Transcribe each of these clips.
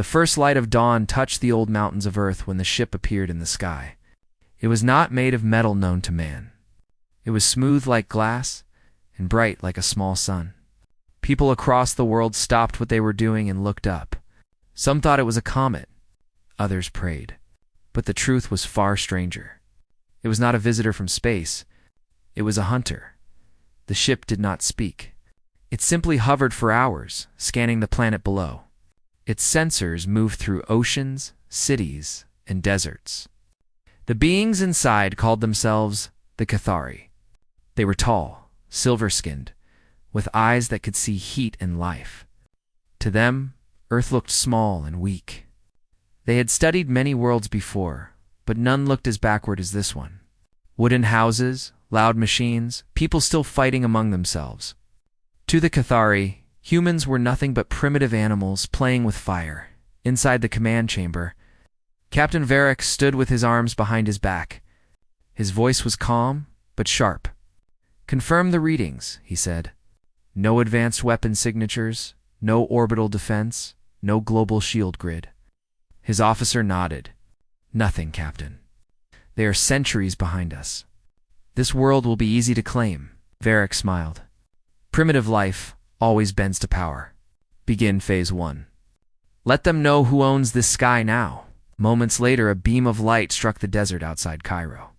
The first light of dawn touched the old mountains of Earth when the ship appeared in the sky. It was not made of metal known to man. It was smooth like glass and bright like a small sun. People across the world stopped what they were doing and looked up. Some thought it was a comet. Others prayed. But the truth was far stranger. It was not a visitor from space. It was a hunter. The ship did not speak. It simply hovered for hours, scanning the planet below. Its sensors moved through oceans, cities, and deserts. The beings inside called themselves the Cathari. They were tall, silver-skinned, with eyes that could see heat and life. To them, Earth looked small and weak. They had studied many worlds before, but none looked as backward as this one. Wooden houses, loud machines, people still fighting among themselves. To the Cathari, humans were nothing but primitive animals playing with fire. Inside the command chamber, Captain Varric stood with his arms behind his back. His voice was calm, but sharp. "Confirm the readings," he said. "No advanced weapon signatures, no orbital defense, no global shield grid." His officer nodded. "Nothing, Captain. They are centuries behind us. This world will be easy to claim." Varric smiled. "Primitive life always bends to power. Begin Phase 1. Let them know who owns this sky now." Moments later, a beam of light struck the desert outside Cairo.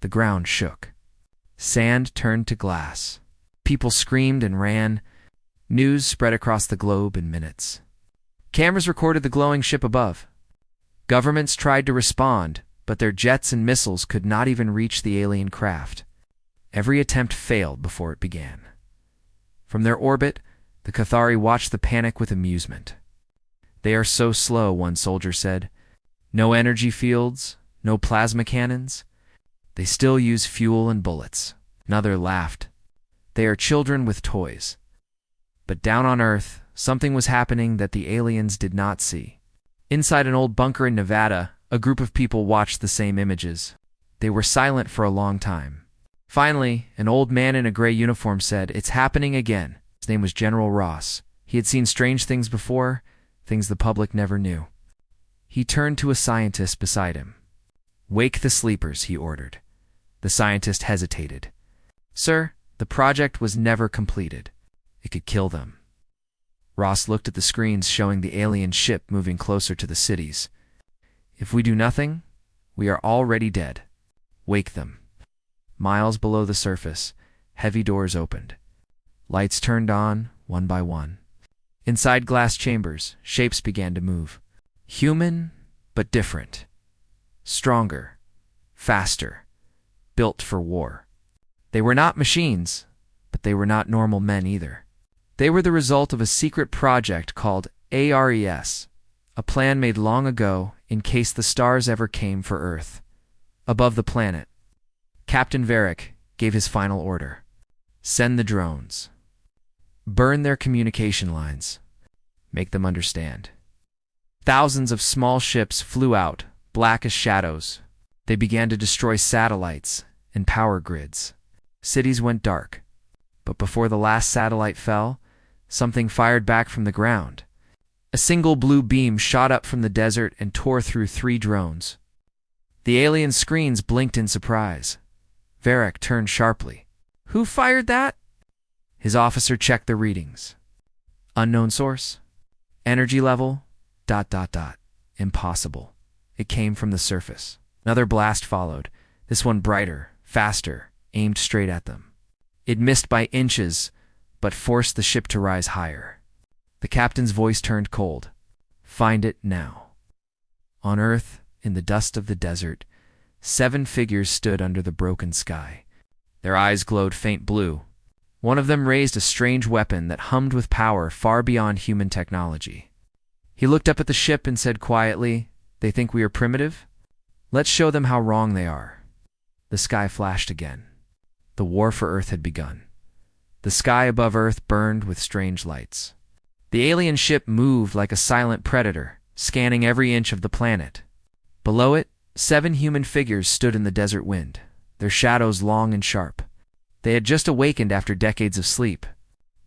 The ground shook. Sand turned to glass. People screamed and ran. News spread across the globe in minutes. Cameras recorded the glowing ship above. Governments tried to respond, but their jets and missiles could not even reach the alien craft. Every attempt failed before it began. From their orbit, the Cathari watched the panic with amusement. "They are so slow," one soldier said. "No energy fields, no plasma cannons. They still use fuel and bullets." Another laughed. "They are children with toys." But down on Earth, something was happening that the aliens did not see. Inside an old bunker in Nevada, a group of people watched the same images. They were silent for a long time. Finally, an old man in a gray uniform said, "It's happening again." His name was General Ross. He had seen strange things before, things the public never knew. He turned to a scientist beside him. "Wake the sleepers," he ordered. The scientist hesitated. "Sir, the project was never completed. It could kill them." Ross looked at the screens showing the alien ship moving closer to the cities. "If we do nothing, we are already dead. Wake them." Miles below the surface, heavy doors opened. Lights turned on, one by one. Inside glass chambers, shapes began to move. Human, but different. Stronger, faster, built for war. They were not machines, but they were not normal men either. They were the result of a secret project called ARES, a plan made long ago in case the stars ever came for Earth. Above the planet, Captain Varric gave his final order. "Send the drones. Burn their communication lines. Make them understand." Thousands of small ships flew out, black as shadows. They began to destroy satellites and power grids. Cities went dark. But before the last satellite fell, something fired back from the ground. A single blue beam shot up from the desert and tore through 3 drones. The alien screens blinked in surprise. Varric turned sharply. "Who fired that?" His officer checked the readings. "Unknown source. Energy level. ... Impossible." It came from the surface. Another blast followed, this one brighter, faster, aimed straight at them. It missed by inches, but forced the ship to rise higher. The captain's voice turned cold. "Find it now." On Earth, in the dust of the desert, 7 figures stood under the broken sky. Their eyes glowed faint blue. One of them raised a strange weapon that hummed with power far beyond human technology. He looked up at the ship and said quietly, "They think we are primitive? Let's show them how wrong they are." The sky flashed again. The war for Earth had begun. The sky above Earth burned with strange lights. The alien ship moved like a silent predator, scanning every inch of the planet. Below it, 7 human figures stood in the desert wind, their shadows long and sharp. They had just awakened after decades of sleep.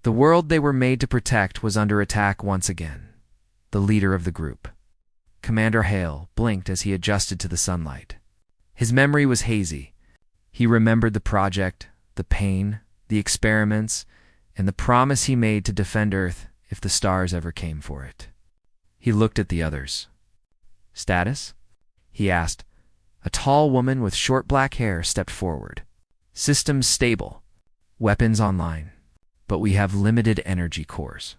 The world they were made to protect was under attack once again. the leader of the group. Commander Hale blinked as he adjusted to the sunlight. His memory was hazy. He remembered the project, the pain, the experiments, and the promise he made to defend Earth if the stars ever came for it. He looked at the others. "Status?" he asked. A tall woman with short black hair stepped forward. "Systems stable. Weapons online. But we have limited energy cores.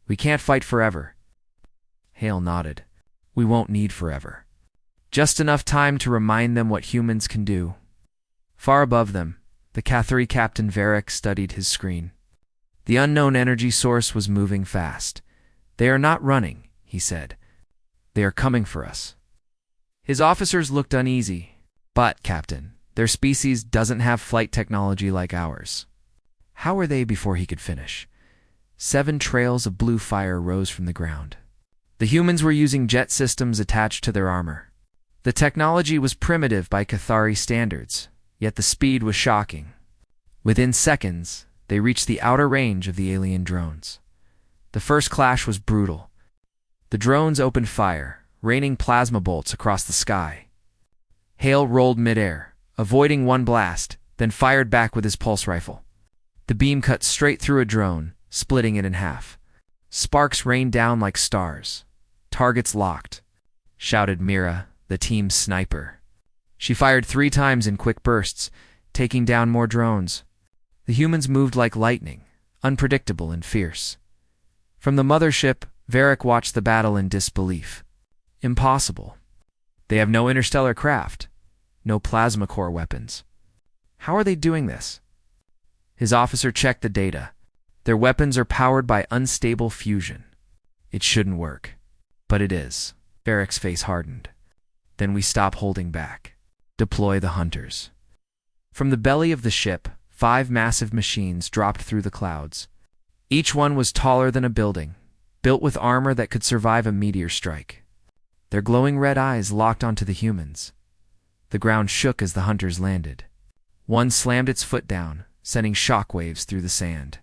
We can't fight forever." Hale nodded. "We won't need forever. Just enough time to remind them what humans can do." Far above them, the Cathari Captain Varric studied his screen. The unknown energy source was moving fast. "They are not running," he said. "They are coming for us." His officers looked uneasy. "But, Captain, their species doesn't have flight technology like ours." How were they before he could finish? 7 trails of blue fire rose from the ground. The humans were using jet systems attached to their armor. The technology was primitive by Cathari standards, yet the speed was shocking. Within seconds, they reached the outer range of the alien drones. The first clash was brutal. The drones opened fire, raining plasma bolts across the sky. Hale rolled midair, avoiding one blast, then fired back with his pulse rifle. The beam cut straight through a drone, splitting it in half. Sparks rained down like stars. "Targets locked," shouted Mira, the team's sniper. She fired 3 times in quick bursts, taking down more drones. The humans moved like lightning, unpredictable and fierce. From the mothership, Varric watched the battle in disbelief. Impossible. They have no interstellar craft, no plasma core weapons. How are they doing this? His officer checked the data. Their weapons are powered by unstable fusion. It shouldn't work. But it is. Varric's face hardened. "Then we stop holding back. Deploy the hunters." From the belly of the ship, 5 massive machines dropped through the clouds. Each one was taller than a building, built with armor that could survive a meteor strike. Their glowing red eyes locked onto the humans. The ground shook as the hunters landed. One slammed its foot down, sending shockwaves through the sand.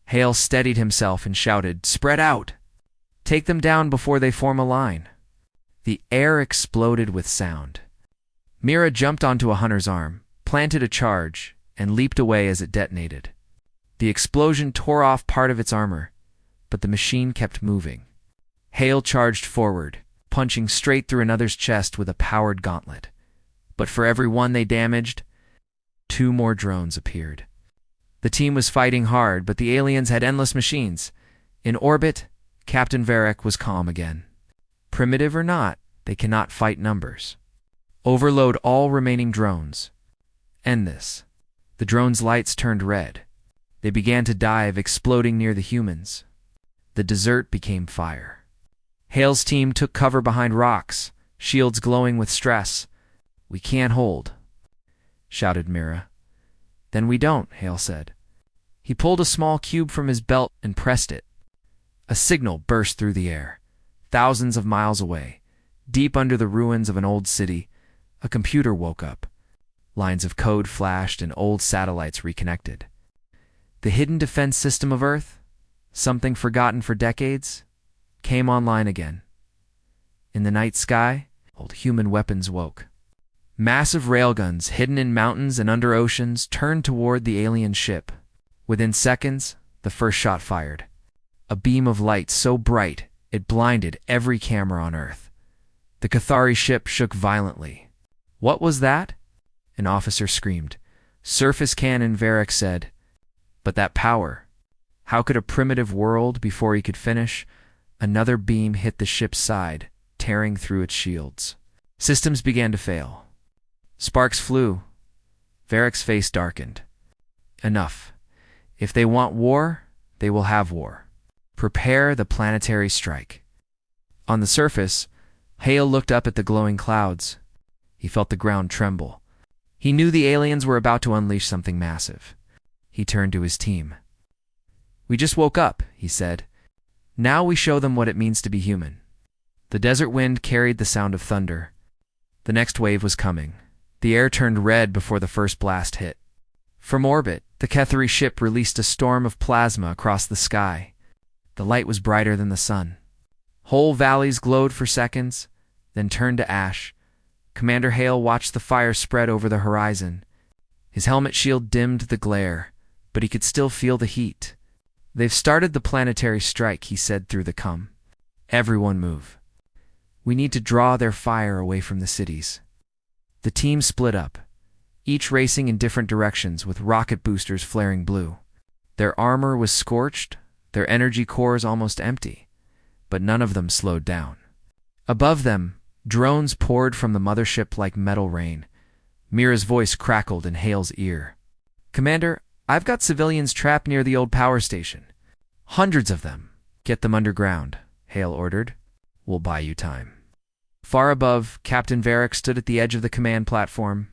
Hale steadied himself and shouted, "Spread out! Take them down before they form a line." The air exploded with sound. Mira jumped onto a hunter's arm, planted a charge, and leaped away as it detonated. The explosion tore off part of its armor, but the machine kept moving. Hale charged forward, punching straight through another's chest with a powered gauntlet. But for every one they damaged, 2 more drones appeared. The team was fighting hard, but the aliens had endless machines. In orbit, Captain Varric was calm again. Primitive or not, they cannot fight numbers. Overload all remaining drones. End this. The drones' lights turned red. They began to dive, exploding near the humans. The desert became fire. Hale's team took cover behind rocks, shields glowing with stress. "We can't hold," shouted Mira. "Then we don't," Hale said. He pulled a small cube from his belt and pressed it. A signal burst through the air. Thousands of miles away, deep under the ruins of an old city, a computer woke up. Lines of code flashed and old satellites reconnected. The hidden defense system of Earth, something forgotten for decades, came online again. In the night sky, old human weapons woke. Massive railguns hidden in mountains and under oceans turned toward the alien ship. Within seconds, the first shot fired. A beam of light so bright it blinded every camera on Earth. The Cathari ship shook violently. "What was that?" an officer screamed. "Surface cannon," Varric said. But that power, how could a primitive world, before he could finish, another beam hit the ship's side, tearing through its shields. Systems began to fail. Sparks flew. Varric's face darkened. Enough. If they want war, they will have war. Prepare the planetary strike. On the surface, Hale looked up at the glowing clouds. He felt the ground tremble. He knew the aliens were about to unleash something massive. He turned to his team. "We just woke up," he said. "Now we show them what it means to be human." The desert wind carried the sound of thunder. The next wave was coming. The air turned red before the first blast hit. From orbit, the Cathari ship released a storm of plasma across the sky. The light was brighter than the sun. Whole valleys glowed for seconds, then turned to ash. Commander Hale watched the fire spread over the horizon. His helmet shield dimmed the glare, but he could still feel the heat. "They've started the planetary strike," he said through the cum. "Everyone move. We need to draw their fire away from the cities." The team split up, each racing in different directions with rocket boosters flaring blue. Their armor was scorched, their energy cores almost empty, but none of them slowed down. Above them, drones poured from the mothership like metal rain. Mira's voice crackled in Hale's ear. "Commander, I've got civilians trapped near the old power station. Hundreds of them. Get them underground," Hale ordered. "We'll buy you time." Far above, Captain Varric stood at the edge of the command platform.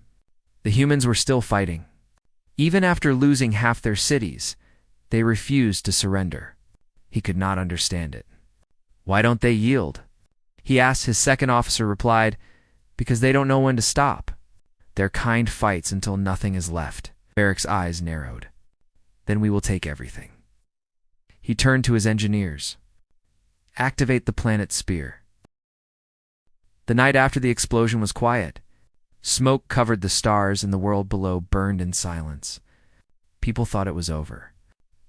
The humans were still fighting. Even after losing half their cities, they refused to surrender. He could not understand it. "Why don't they yield?" he asked. His second officer replied, "Because they don't know when to stop. Their kind fights until nothing is left." Varric's eyes narrowed. "Then we will take everything." He turned to his engineers. "Activate the planet spear." The night after the explosion was quiet. Smoke covered the stars and the world below burned in silence. People thought it was over.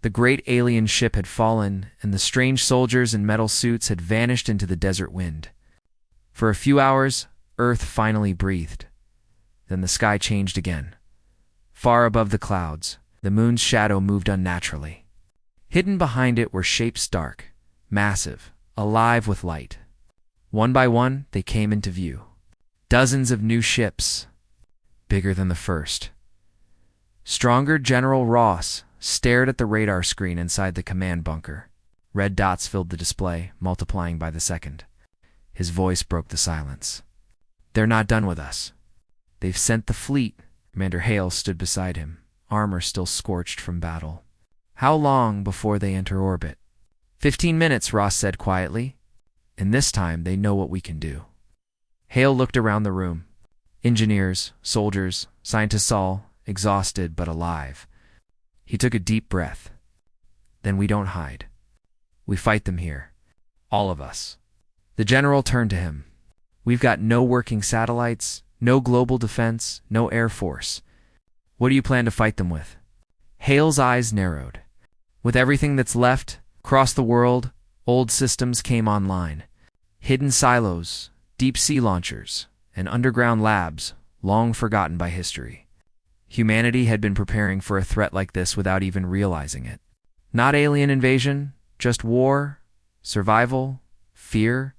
The great alien ship had fallen, and the strange soldiers in metal suits had vanished into the desert wind. For a few hours, Earth finally breathed. Then the sky changed again. Far above the clouds, the moon's shadow moved unnaturally. Hidden behind it were shapes dark, massive, alive with light. One by one, they came into view. Dozens of new ships, bigger than the first. Stronger General Ross stared at the radar screen inside the command bunker. Red dots filled the display, multiplying by the second. His voice broke the silence. "They're not done with us. They've sent the fleet." Commander Hale stood beside him, armor still scorched from battle. "How long before they enter orbit?" 15 minutes, Ross said quietly. "And this time they know what we can do." Hale looked around the room. Engineers, soldiers, scientists all, exhausted but alive. He took a deep breath. "Then we don't hide. We fight them here. All of us." The general turned to him. "We've got no working satellites, no global defense, no air force. What do you plan to fight them with?" Hale's eyes narrowed. "With everything that's left, across the world, old systems came online. Hidden silos, deep-sea launchers, and underground labs, long forgotten by history. Humanity had been preparing for a threat like this without even realizing it. Not alien invasion, just war, survival, fear.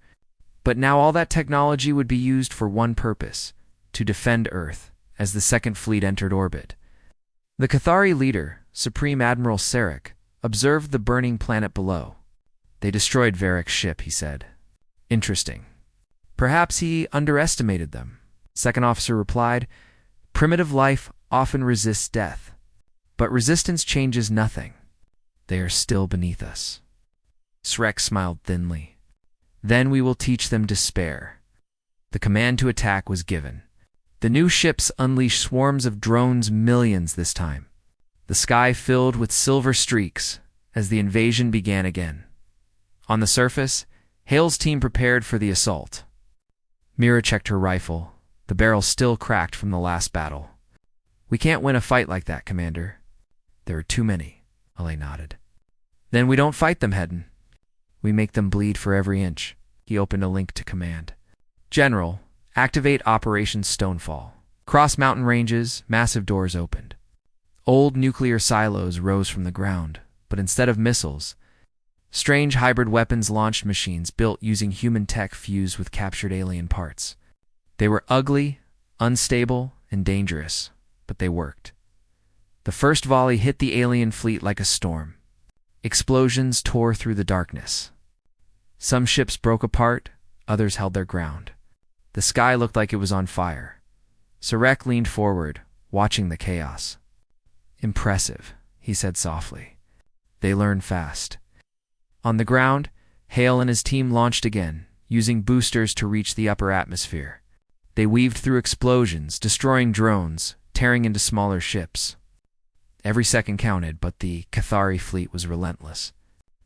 But now all that technology would be used for one purpose, to defend Earth, as the Second Fleet entered orbit." The Cathari leader, Supreme Admiral Sarek, observed the burning planet below. "They destroyed Varric's ship," he said. "Interesting. Perhaps he underestimated them." Second officer replied, "Primitive life often resists death, but resistance changes nothing. They are still beneath us." Sarek smiled thinly. "Then we will teach them despair." The command to attack was given. The new ships unleashed swarms of drones, millions this time. The sky filled with silver streaks as the invasion began again. On the surface, Hale's team prepared for the assault. Mira checked her rifle, the barrel still cracked from the last battle. "We can't win a fight like that, Commander." "There are too many," Ale nodded. "Then we don't fight them, Hedden. We make them bleed for every inch." He opened a link to command. "General, activate Operation Stonefall." Across mountain ranges, massive doors opened. Old nuclear silos rose from the ground, but instead of missiles, strange hybrid weapons launched machines built using human tech fused with captured alien parts. They were ugly, unstable, and dangerous, but they worked. The first volley hit the alien fleet like a storm. Explosions tore through the darkness. Some ships broke apart, others held their ground. The sky looked like it was on fire. Sarek leaned forward, watching the chaos. "Impressive," he said softly. "They learn fast." On the ground, Hale and his team launched again, using boosters to reach the upper atmosphere. They weaved through explosions, destroying drones, tearing into smaller ships. Every second counted, but the Cathari fleet was relentless.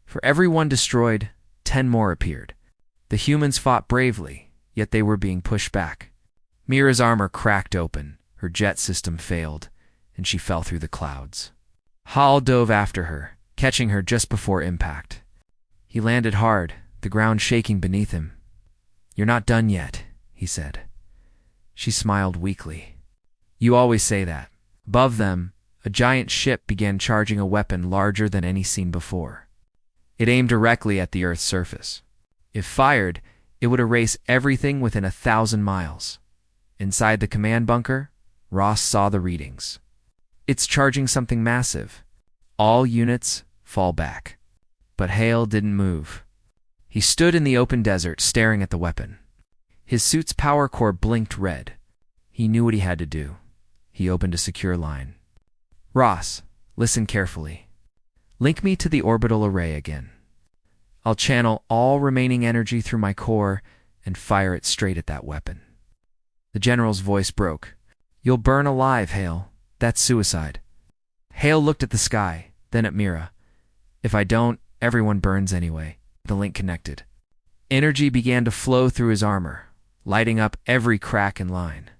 For every one destroyed, 10 more appeared. The humans fought bravely, yet they were being pushed back. Mira's armor cracked open, her jet system failed, and she fell through the clouds. Hal dove after her, catching her just before impact. He landed hard, the ground shaking beneath him. "You're not done yet," he said. She smiled weakly. "You always say that." Above them, a giant ship began charging a weapon larger than any seen before. It aimed directly at the Earth's surface. If fired, it would erase everything within 1,000 miles. Inside the command bunker, Ross saw the readings. "It's charging something massive. All units, fall back." But Hale didn't move. He stood in the open desert, staring at the weapon. His suit's power core blinked red. He knew what he had to do. He opened a secure line. "Ross, listen carefully. Link me to the orbital array again. I'll channel all remaining energy through my core and fire it straight at that weapon." The general's voice broke. "You'll burn alive, Hale. That's suicide." Hale looked at the sky, then at Mira. "If I don't, everyone burns anyway." The link connected. Energy began to flow through his armor, lighting up every crack and line.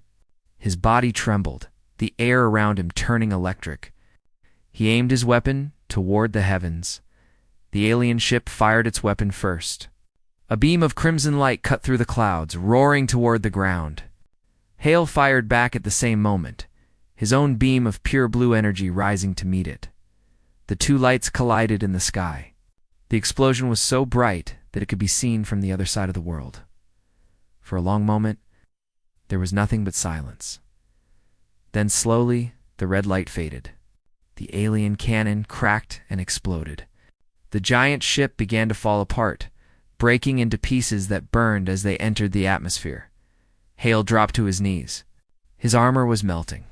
His body trembled, the air around him turning electric. He aimed his weapon toward the heavens. The alien ship fired its weapon first. A beam of crimson light cut through the clouds, roaring toward the ground. Hale fired back at the same moment, his own beam of pure blue energy rising to meet it. The two lights collided in the sky. The explosion was so bright that it could be seen from the other side of the world. For a long moment, there was nothing but silence. Then slowly, the red light faded. The alien cannon cracked and exploded. The giant ship began to fall apart, breaking into pieces that burned as they entered the atmosphere. Hale dropped to his knees. His armor was melting.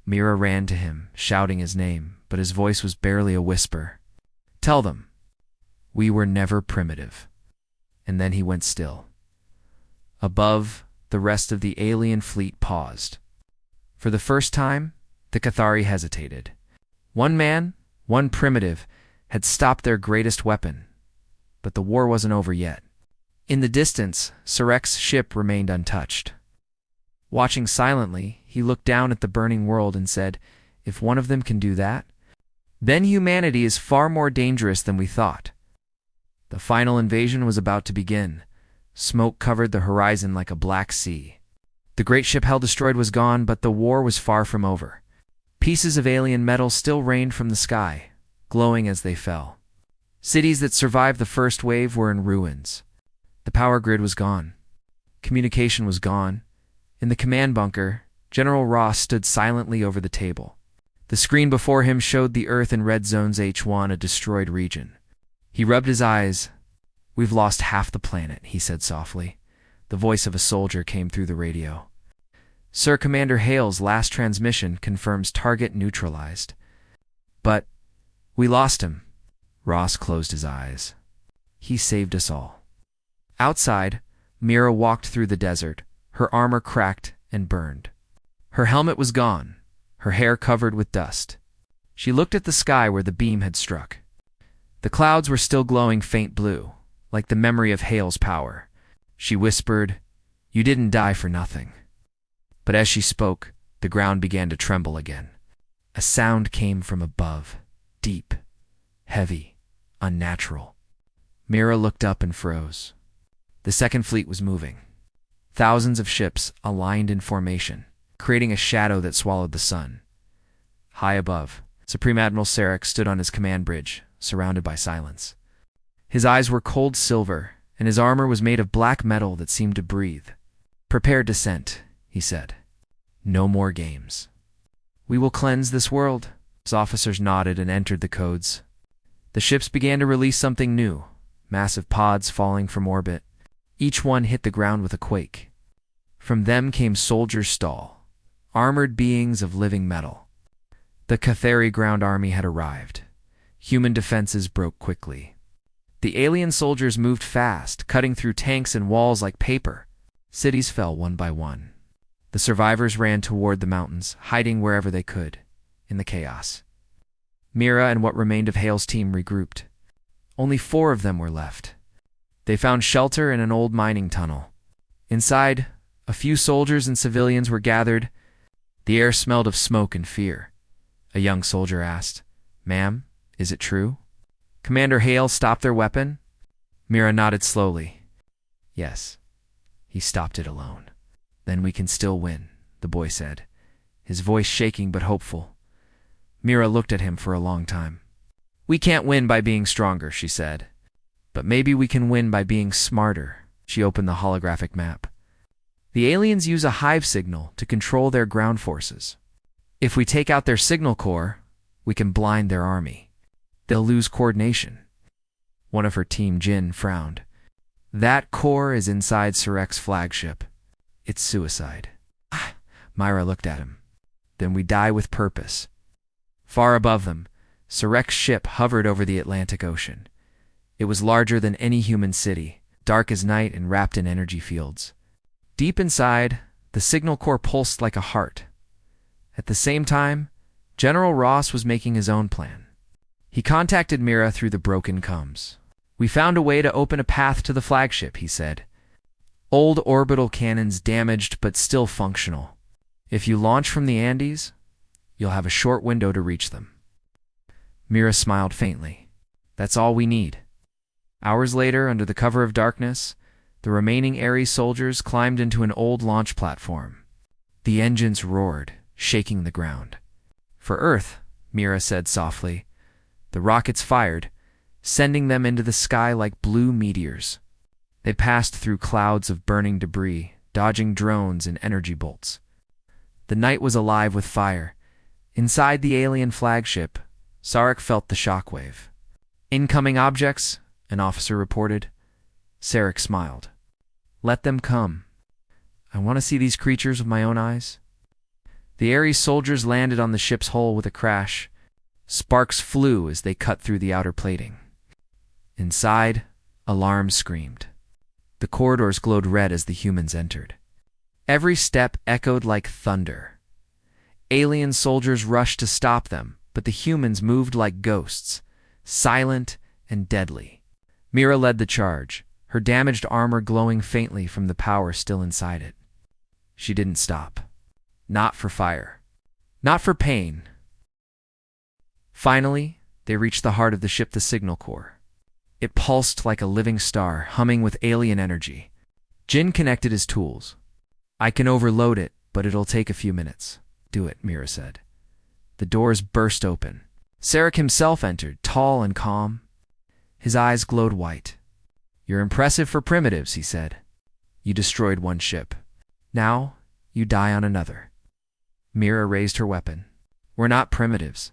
Mira ran to him, shouting his name, but his voice was barely a whisper. "Tell them, we were never primitive." And then he went still. Above, the rest of the alien fleet paused. For the first time, the Cathari hesitated. One man, one primitive, had stopped their greatest weapon. But the war wasn't over yet. In the distance, Sarek's ship remained untouched. Watching silently, he looked down at the burning world and said, "If one of them can do that, then humanity is far more dangerous than we thought." The final invasion was about to begin. Smoke covered the horizon like a black sea. The great ship Hell destroyed was gone, but the war was far from over. Pieces of alien metal still rained from the sky, glowing as they fell. Cities that survived the first wave were in ruins. The power grid was gone. Communication was gone. In the command bunker, General Ross stood silently over the table. The screen before him showed the Earth in red zones H1, a destroyed region. He rubbed his eyes. "We've lost half the planet," he said softly. The voice of a soldier came through the radio. "Sir Commander Hale's last transmission confirms target neutralized." "But we lost him." Ross closed his eyes. "He saved us all." Outside, Mira walked through the desert, her armor cracked and burned. Her helmet was gone, her hair covered with dust. She looked at the sky where the beam had struck. The clouds were still glowing faint blue, like the memory of Hale's power. She whispered, "You didn't die for nothing." But as she spoke, the ground began to tremble again. A sound came from above, deep, heavy, unnatural. Mira looked up and froze. The Second Fleet was moving. Thousands of ships aligned in formation, creating a shadow that swallowed the sun. High above, Supreme Admiral Sarek stood on his command bridge, surrounded by silence. His eyes were cold silver, and his armor was made of black metal that seemed to breathe. "Prepare descent," he said. "No more games. We will cleanse this world." His officers nodded and entered the codes. The ships began to release something new, massive pods falling from orbit. Each one hit the ground with a quake. From them came soldiers stall, armored beings of living metal. The Cathari ground army had arrived. Human defenses broke quickly. The alien soldiers moved fast, cutting through tanks and walls like paper. Cities fell one by one. The survivors ran toward the mountains, hiding wherever they could, in the chaos. Mira and what remained of Hale's team regrouped. Only 4 of them were left. They found shelter in an old mining tunnel. Inside, a few soldiers and civilians were gathered. The air smelled of smoke and fear. A young soldier asked, "Ma'am, is it true?" Commander Hale stopped their weapon. Mira nodded slowly. "Yes." He stopped it alone. "Then we can still win," the boy said, his voice shaking but hopeful. Mira looked at him for a long time. "We can't win by being stronger," she said. "But maybe we can win by being smarter." She opened the holographic map. "The aliens use a hive signal to control their ground forces. If we take out their signal core, we can blind their army. They'll lose coordination." One of her team, Jin, frowned. "That core is inside Surek's flagship. It's suicide." Myra looked at him. "Then we die with purpose." Far above them, Surek's ship hovered over the Atlantic Ocean. It was larger than any human city, dark as night and wrapped in energy fields. Deep inside, the signal core pulsed like a heart. At the same time, General Ross was making his own plan. He contacted Mira through the broken comms. "We found a way to open a path to the flagship," he said. "Old orbital cannons damaged but still functional. If you launch from the Andes, you'll have a short window to reach them." Mira smiled faintly. "That's all we need." Hours later, under the cover of darkness, the remaining Ares soldiers climbed into an old launch platform. The engines roared, shaking the ground. "For Earth," Mira said softly. The rockets fired, sending them into the sky like blue meteors. They passed through clouds of burning debris, dodging drones and energy bolts. The night was alive with fire. Inside the alien flagship, Sarek felt the shockwave. "Incoming objects," an officer reported. Sarek smiled. "Let them come. I want to see these creatures with my own eyes." The Ares soldiers landed on the ship's hull with a crash. Sparks flew as they cut through the outer plating. Inside, alarms screamed. The corridors glowed red as the humans entered. Every step echoed like thunder. Alien soldiers rushed to stop them, but the humans moved like ghosts, silent and deadly. Mira led the charge, her damaged armor glowing faintly from the power still inside it. She didn't stop. Not for fire. Not for pain. Finally, they reached the heart of the ship, the signal core. It pulsed like a living star, humming with alien energy. Jin connected his tools. "I can overload it, but it'll take a few minutes." "Do it," Mira said. The doors burst open. Sarek himself entered, tall and calm. His eyes glowed white. "You're impressive for primitives," he said. "You destroyed one ship. Now, you die on another." Mira raised her weapon. "We're not primitives.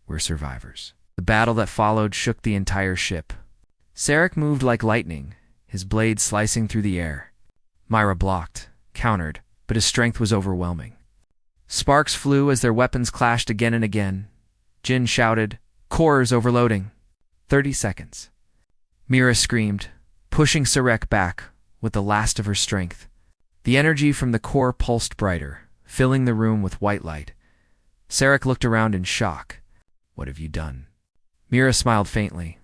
We're survivors." The battle that followed shook the entire ship. Sarek moved like lightning, his blade slicing through the air. Myra blocked, countered, but his strength was overwhelming. Sparks flew as their weapons clashed again and again. Jin shouted, "Cores overloading." 30 seconds. Mira screamed, pushing Sarek back with the last of her strength. The energy from the core pulsed brighter, filling the room with white light. Sarek looked around in shock. "What have you done?" Mira smiled faintly.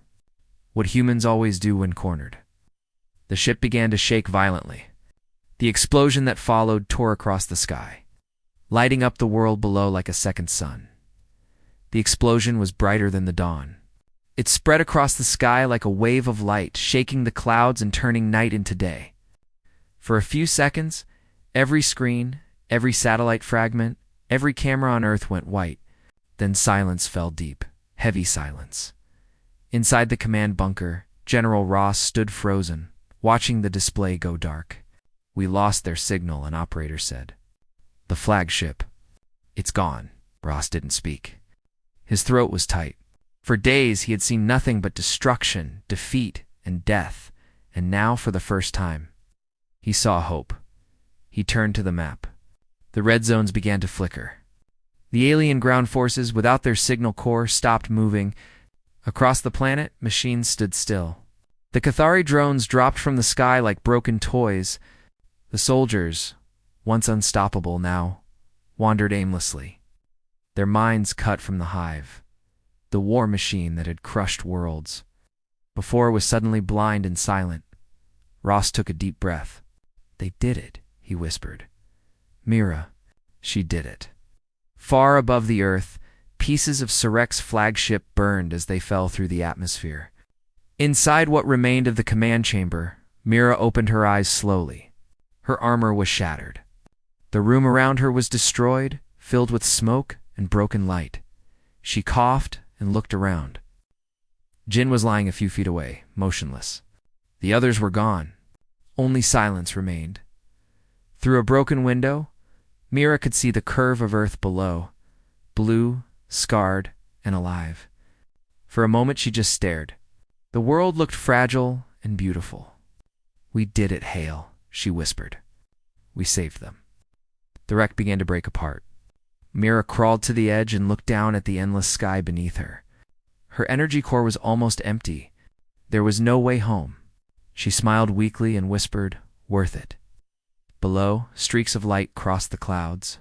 "What humans always do when cornered." The ship began to shake violently. The explosion that followed tore across the sky, lighting up the world below like a second sun. The explosion was brighter than the dawn. It spread across the sky like a wave of light, shaking the clouds and turning night into day. For a few seconds, every screen, every satellite fragment, every camera on Earth went white. Then silence fell deep, heavy silence. Inside the command bunker, General Ross stood frozen, watching the display go dark. "We lost their signal," an operator said. "The flagship. It's gone." Ross didn't speak. His throat was tight. For days he had seen nothing but destruction, defeat, and death, and now, for the first time, he saw hope. He turned to the map. The red zones began to flicker. The alien ground forces, without their signal core, stopped moving. Across the planet, machines stood still. The Cathari drones dropped from the sky like broken toys. The soldiers, once unstoppable now, wandered aimlessly, their minds cut from the hive, the war machine that had crushed worlds. Before was suddenly blind and silent, Ross took a deep breath. They did it, he whispered. Mira, she did it. Far above the earth, pieces of Surek's flagship burned as they fell through the atmosphere. Inside what remained of the command chamber, Mira opened her eyes slowly. Her armor was shattered. The room around her was destroyed, filled with smoke and broken light. She coughed and looked around. Jin was lying a few feet away, motionless. The others were gone. Only silence remained. Through a broken window, Mira could see the curve of Earth below, blue, scarred, and alive. For a moment she just stared. The world looked fragile and beautiful. We did it, Hale, she whispered. We saved them. The wreck began to break apart. Mira crawled to the edge and looked down at the endless sky beneath her. Her energy core was almost empty. There was no way home. She smiled weakly and whispered, worth it. Below, streaks of light crossed the clouds.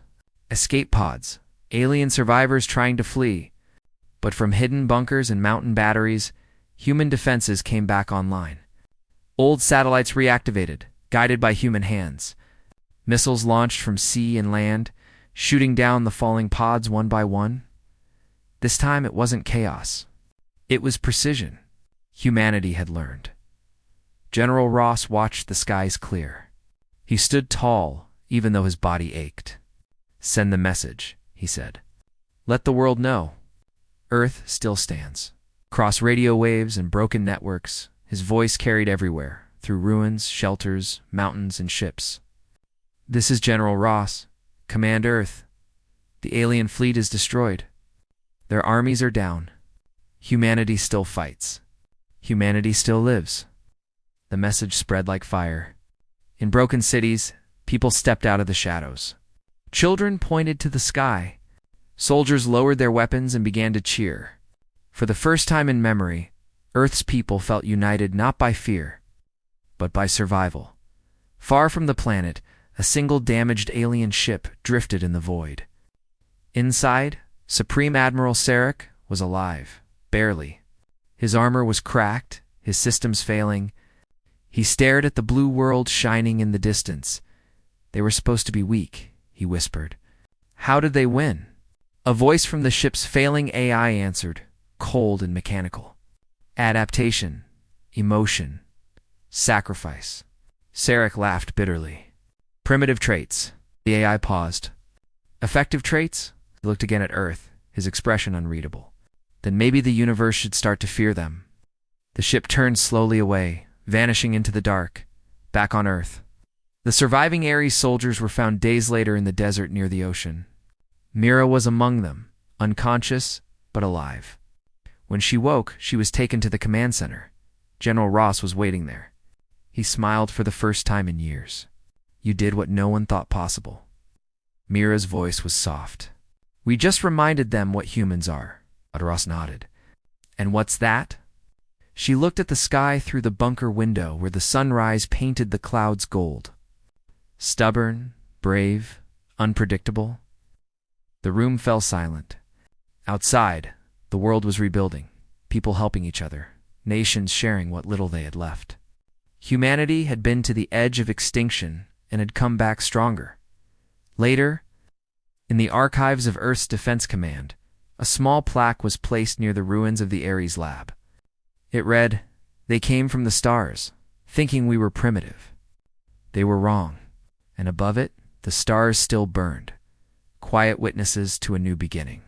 Escape pods, alien survivors trying to flee. But from hidden bunkers and mountain batteries, human defenses came back online. Old satellites reactivated, guided by human hands. Missiles launched from sea and land, shooting down the falling pods one by one. This time it wasn't chaos. It was precision. Humanity had learned. General Ross watched the skies clear. He stood tall, even though his body ached. Send the message, he said. Let the world know. Earth still stands. Across radio waves and broken networks, his voice carried everywhere, through ruins, shelters, mountains, and ships. This is General Ross. Command Earth. The alien fleet is destroyed. Their armies are down. Humanity still fights. Humanity still lives. The message spread like fire. In broken cities, people stepped out of the shadows. Children pointed to the sky. Soldiers lowered their weapons and began to cheer. For the first time in memory, Earth's people felt united not by fear, but by survival. Far from the planet, a single damaged alien ship drifted in the void. Inside, Supreme Admiral Sarek was alive, barely. His armor was cracked, his systems failing. He stared at the blue world shining in the distance. They were supposed to be weak, he whispered. How did they win? A voice from the ship's failing AI answered, cold and mechanical. Adaptation, emotion, sacrifice. Sarek laughed bitterly. Primitive traits. The AI paused. Effective traits? He looked again at Earth, his expression unreadable. Then maybe the universe should start to fear them. The ship turned slowly away, vanishing into the dark, back on Earth. The surviving Ares soldiers were found days later in the desert near the ocean. Mira was among them, unconscious but alive. When she woke, she was taken to the command center. General Ross was waiting there. He smiled for the first time in years. You did what no one thought possible. Mira's voice was soft. We just reminded them what humans are. Ross nodded. And what's that? She looked at the sky through the bunker window where the sunrise painted the clouds gold. Stubborn, brave, unpredictable. The room fell silent. Outside, the world was rebuilding, people helping each other, nations sharing what little they had left. Humanity had been to the edge of extinction and had come back stronger. Later, in the archives of Earth's Defense Command, a small plaque was placed near the ruins of the Ares lab. It read, "They came from the stars, thinking we were primitive. They were wrong." And above it, the stars still burned, quiet witnesses to a new beginning.